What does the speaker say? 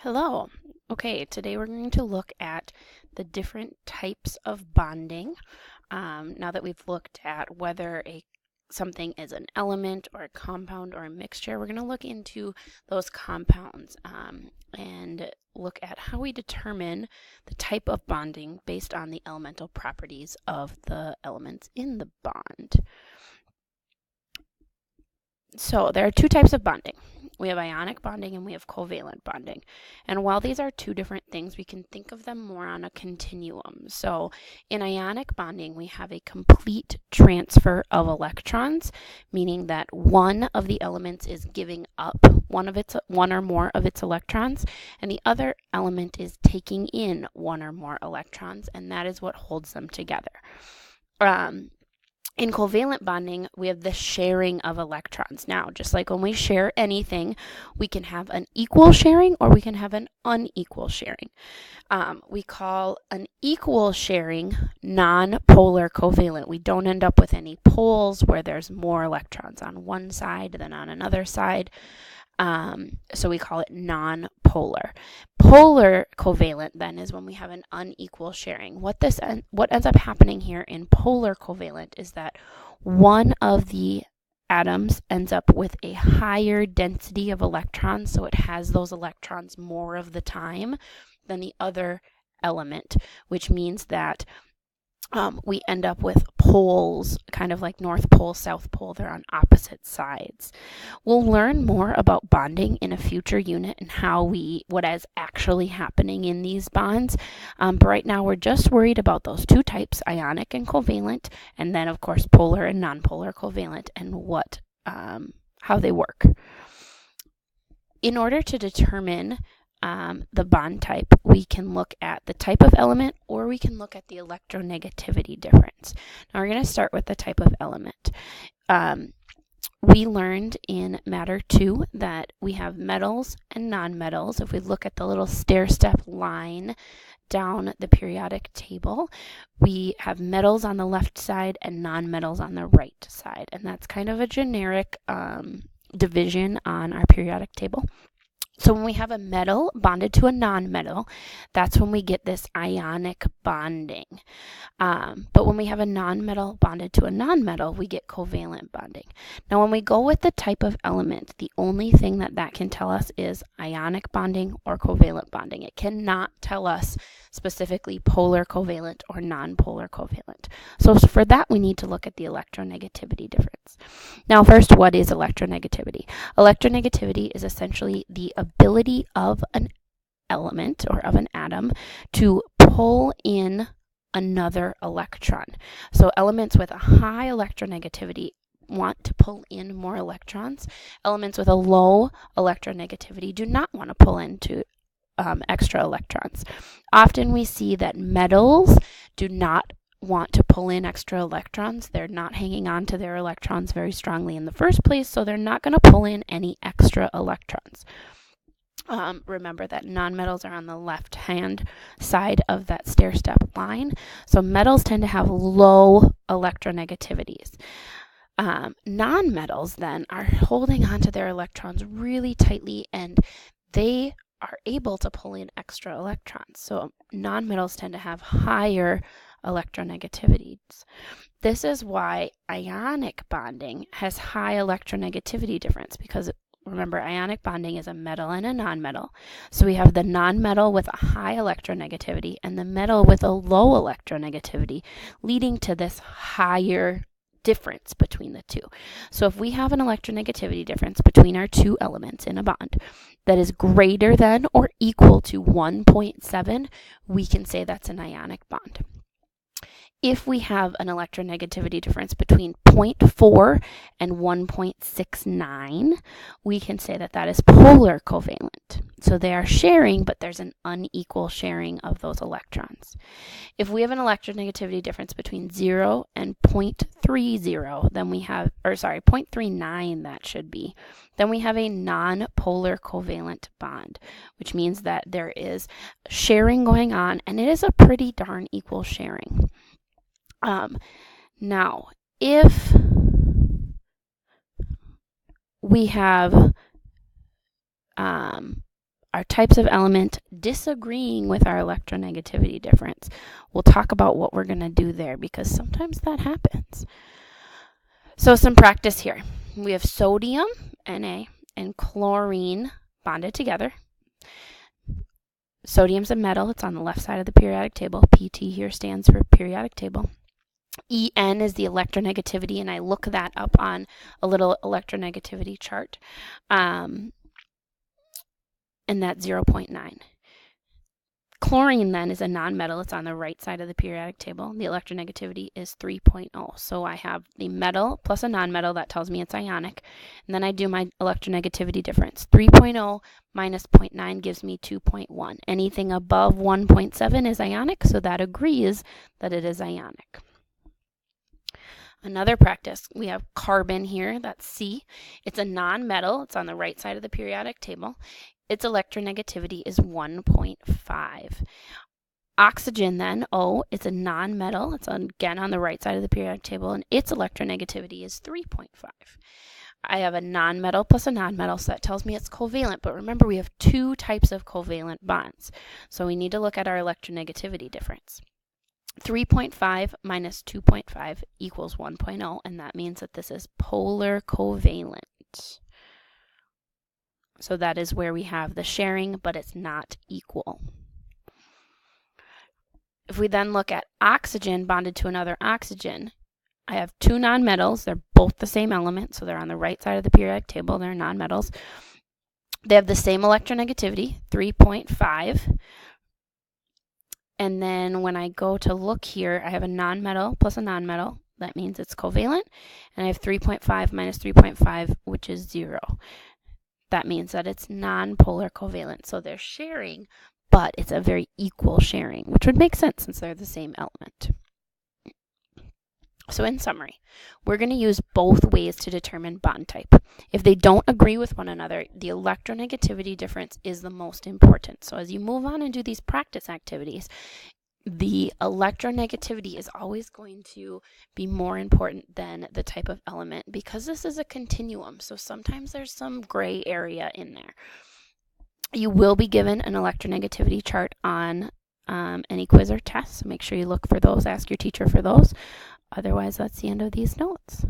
Hello. Okay, today we're going to look at the different types of bonding. Now that we've looked at whether something is an element or a compound or a mixture, we're going to look into those compounds and look at how we determine the type of bonding based on the elemental properties of the elements in the bond. So there are two types of bonding. We have ionic bonding and we have covalent bonding. And while these are two different things, we can think of them more on a continuum. So in ionic bonding, we have a complete transfer of electrons, meaning that one of the elements is giving up one or more of its electrons, and the other element is taking in one or more electrons, and that is what holds them together. In covalent bonding, we have the sharing of electrons. Now, just like when we share anything, we can have an equal sharing or we can have an unequal sharing. We call an equal sharing non-polar covalent. We don't end up with any poles where there's more electrons on one side than on another side. So we call it non-polar. Polar covalent then is when we have an unequal sharing. What ends up happening here in polar covalent is that one of the atoms ends up with a higher density of electrons, so it has those electrons more of the time than the other element, which means that we end up with poles, kind of like North Pole, South Pole. They're on opposite sides. We'll learn more about bonding in a future unit and what is actually happening in these bonds. But right now we're just worried about those two types, ionic and covalent, and then of course polar and nonpolar covalent and how they work. In order to determine the bond type, we can look at the type of element or we can look at the electronegativity difference. Now we're going to start with the type of element. We learned in Matter 2 that we have metals and nonmetals. If we look at the little stair-step line down the periodic table, we have metals on the left side and nonmetals on the right side. And that's kind of a generic division on our periodic table. So when we have a metal bonded to a nonmetal, that's when we get this ionic bonding. But when we have a nonmetal bonded to a nonmetal, we get covalent bonding. Now when we go with the type of element, the only thing that can tell us is ionic bonding or covalent bonding. It cannot tell us specifically polar covalent or nonpolar covalent. So for that, we need to look at the electronegativity difference. Now first, what is electronegativity? Electronegativity is essentially the ability of an element or of an atom to pull in another electron. So elements with a high electronegativity want to pull in more electrons. Elements with a low electronegativity do not want to pull into extra electrons. Often we see that metals do not want to pull in extra electrons. They're not hanging on to their electrons very strongly in the first place, so they're not going to pull in any extra electrons. Remember that nonmetals are on the left-hand side of that stair-step line, so metals tend to have low electronegativities. Nonmetals then are holding onto their electrons really tightly, and they are able to pull in extra electrons. So nonmetals tend to have higher electronegativities. This is why ionic bonding has high electronegativity difference, because remember, ionic bonding is a metal and a nonmetal. So we have the nonmetal with a high electronegativity and the metal with a low electronegativity, leading to this higher difference between the two. So if we have an electronegativity difference between our two elements in a bond that is greater than or equal to 1.7, we can say that's an ionic bond. If we have an electronegativity difference between 0.4 and 1.69, we can say that is polar covalent. So they are sharing, but there's an unequal sharing of those electrons. If we have an electronegativity difference between 0 and 0.30, then we have, 0.39 that should be, then we have a non-polar covalent bond, which means that there is sharing going on, and it is a pretty darn equal sharing. Now, if we have our types of element disagreeing with our electronegativity difference. We'll talk about what we're going to do there because sometimes that happens. So some practice here. We have sodium, Na, and chlorine bonded together. Sodium's a metal. It's on the left side of the periodic table. PT here stands for periodic table. En is the electronegativity, and I look that up on a little electronegativity chart. And that's 0.9. Chlorine then is a nonmetal. It's on the right side of the periodic table. The electronegativity is 3.0. So I have the metal plus a nonmetal. That tells me it's ionic. And then I do my electronegativity difference. 3.0 minus 0.9 gives me 2.1. Anything above 1.7 is ionic, so that agrees that it is ionic. Another practice, we have carbon here, that's C. It's a nonmetal. It's on the right side of the periodic table. Its electronegativity is 1.5. Oxygen then, O, it's a nonmetal. It's again on the right side of the periodic table, and its electronegativity is 3.5. I have a nonmetal plus a nonmetal, so that tells me it's covalent. But remember, we have two types of covalent bonds, so we need to look at our electronegativity difference. 3.5 minus 2.5 equals 1.0, and that means that this is polar covalent. So that is where we have the sharing, but it's not equal. If we then look at oxygen bonded to another oxygen, I have two nonmetals. They're both the same element, so they're on the right side of the periodic table. They're nonmetals. They have the same electronegativity, 3.5. And then when I go to look here, I have a nonmetal plus a nonmetal. That means it's covalent. And I have 3.5 minus 3.5, which is 0. That means that it's nonpolar covalent. So they're sharing, but it's a very equal sharing, which would make sense since they're the same element. So in summary, we're going to use both ways to determine bond type. If they don't agree with one another, the electronegativity difference is the most important. So as you move on and do these practice activities, the electronegativity is always going to be more important than the type of element because this is a continuum. So sometimes there's some gray area in there. You will be given an electronegativity chart on any quiz or test. So make sure you look for those, ask your teacher for those. Otherwise, that's the end of these notes.